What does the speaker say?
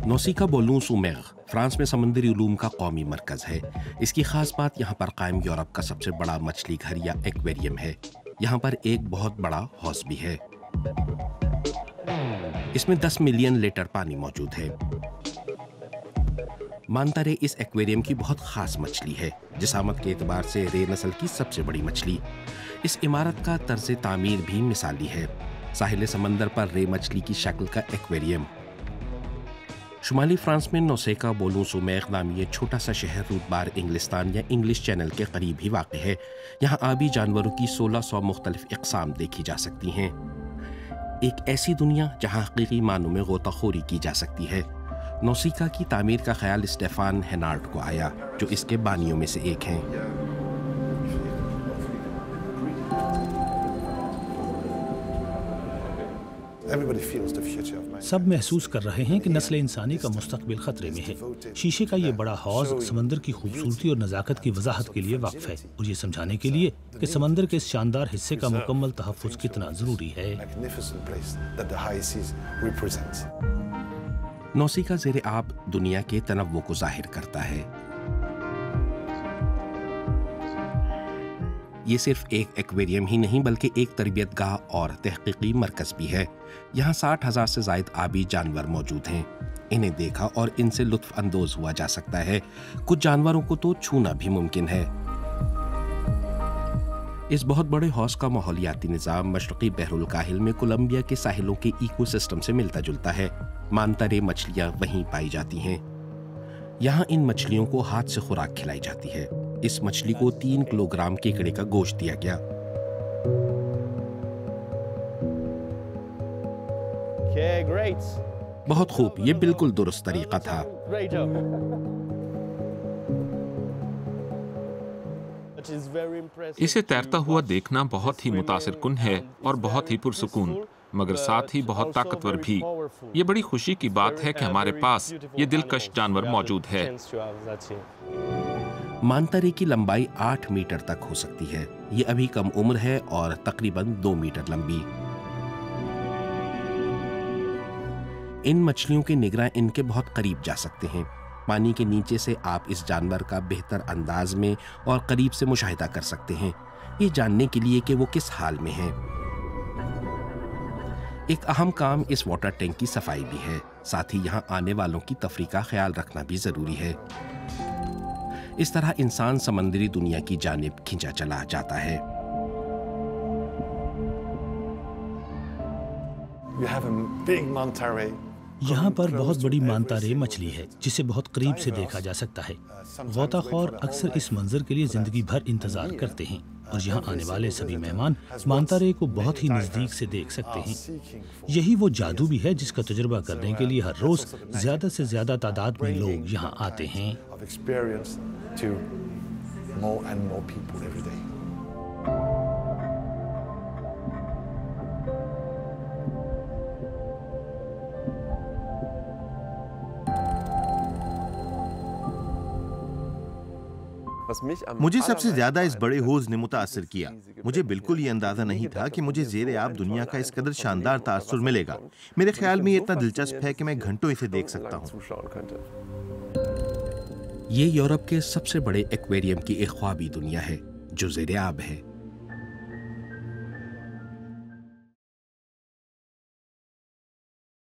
नौसिका बोलूं-सू-मेर France में समुद्री उलूम का कौमी मरकज़ है। इसकी ख़ास बात यहाँ पर कायम यूरोप का सबसे बड़ा मछली घर या एक्वेरियम है। यहाँ पर एक बहुत बड़ा हौज भी है। इसमें 10 मिलियन लीटर पानी मौजूद है। मांता रे इस एक्वेरियम की बहुत ख़ास मछली है। जिसामत के एतबार से रे नस्ल की सबसे बड़ी मछली। इस इमारत का तर्ज तामीर भी मिसाली है। साहिल समंदर पर रे मछली की शक्ल का एक्वेरियम। शुमाली फ्रांस में नौसिका बोलूं-सू-मेर नामी ये छोटा सा शहर रूटबार इंग्लिस्तान या इंग्लिश चैनल के करीब ही वाक़ है। यहाँ आबी जानवरों की 1600 मुख्तलिफ इक़साम देखी जा सकती हैं। एक ऐसी दुनिया जहाँ हकीकी मानों में गोताखोरी की जा सकती है। नौसिका की तामीर का ख्याल स्टेफान हेनार्ड को आया, जो इसके बानियों में से एक हैं। सब महसूस कर रहे हैं कि नस्ल इंसानी का मुस्तकबिल खतरे में है। शीशे का ये बड़ा हौज समंदर की खूबसूरती और नज़ाकत की वजाहत के लिए वक्फ है और ये समझाने के लिए कि समंदर के इस शानदार हिस्से का मुकम्मल तहफ़्फ़ुज़ कितना ज़रूरी है। नौसिका ज़ेरे आब दुनिया के तनव्वुर को ज़ाहिर करता है। ये सिर्फ एक एक्वेरियम ही नहीं बल्कि एक तरबियतगाह और तहकीकी मरकज़ भी है। यहाँ 60,000 से ज़ायद आबी जानवर मौजूद हैं। इन्हें देखा और इनसे लुत्फ़ अंदोज़ हुआ जा सकता है। कुछ जानवरों को तो छूना भी मुमकिन है। इस बहुत बड़े हौज का माहौलियाती निज़ाम मशरक़ी बहरुल काहिल में कोलंबिया के साहिलों के इकोसिस्टम से मिलता जुलता है। मांता रे मछलियाँ वहीं पाई जाती हैं। यहाँ इन मछलियों को हाथ से खुराक खिलाई जाती है। इस मछली को 3 किलोग्राम केकड़े का गोश्त दिया गया। बहुत खूब, ये बिल्कुल दुरुस्त तरीका था। इसे तैरता हुआ देखना बहुत ही मुतासिरकुन है और बहुत ही पुरसुकून, मगर साथ ही बहुत ताकतवर भी। ये बड़ी खुशी की बात है कि हमारे पास ये दिलकश जानवर मौजूद है। मांता रे की लंबाई 8 मीटर तक हो सकती है। ये अभी कम उम्र है और तकरीबन 2 मीटर लंबी। इन मछलियों के निगरां इनके बहुत करीब जा सकते हैं। पानी के नीचे से आप इस जानवर का बेहतर अंदाज में और करीब से मुशाहिदा कर सकते हैं, ये जानने के लिए कि वो किस हाल में है। एक अहम काम इस वाटर टैंक की सफाई भी है। साथ ही यहाँ आने वालों की तफरीह का ख्याल रखना भी जरूरी है। इस तरह इंसान समंदरी दुनिया की जानिब खिंचा चला जाता है। यहाँ पर बहुत बड़ी मांता रे मछली है जिसे बहुत करीब से देखा जा सकता है। गौताखोर अक्सर इस मंजर के लिए जिंदगी भर इंतजार करते हैं और यहाँ आने वाले सभी मेहमान मांता रे को बहुत ही नजदीक से देख सकते हैं। यही वो जादू भी है जिसका तजुर्बा करने के लिए हर रोज ज्यादा से ज्यादा तादाद में लोग यहाँ आते हैं। मुझे सबसे ज्यादा इस बड़े हौज ने मुतासर किया। मुझे बिल्कुल ये अंदाजा नहीं था कि मुझे ज़ेरे आब दुनिया का इस कदर शानदार तासुर मिलेगा। मेरे ख्याल में ये इतना दिलचस्प है कि मैं घंटों इसे देख सकता हूँ। ये यूरोप के सबसे बड़े एक्वेरियम की एक ख्वाबी दुनिया है जो ज़ेरे आब है।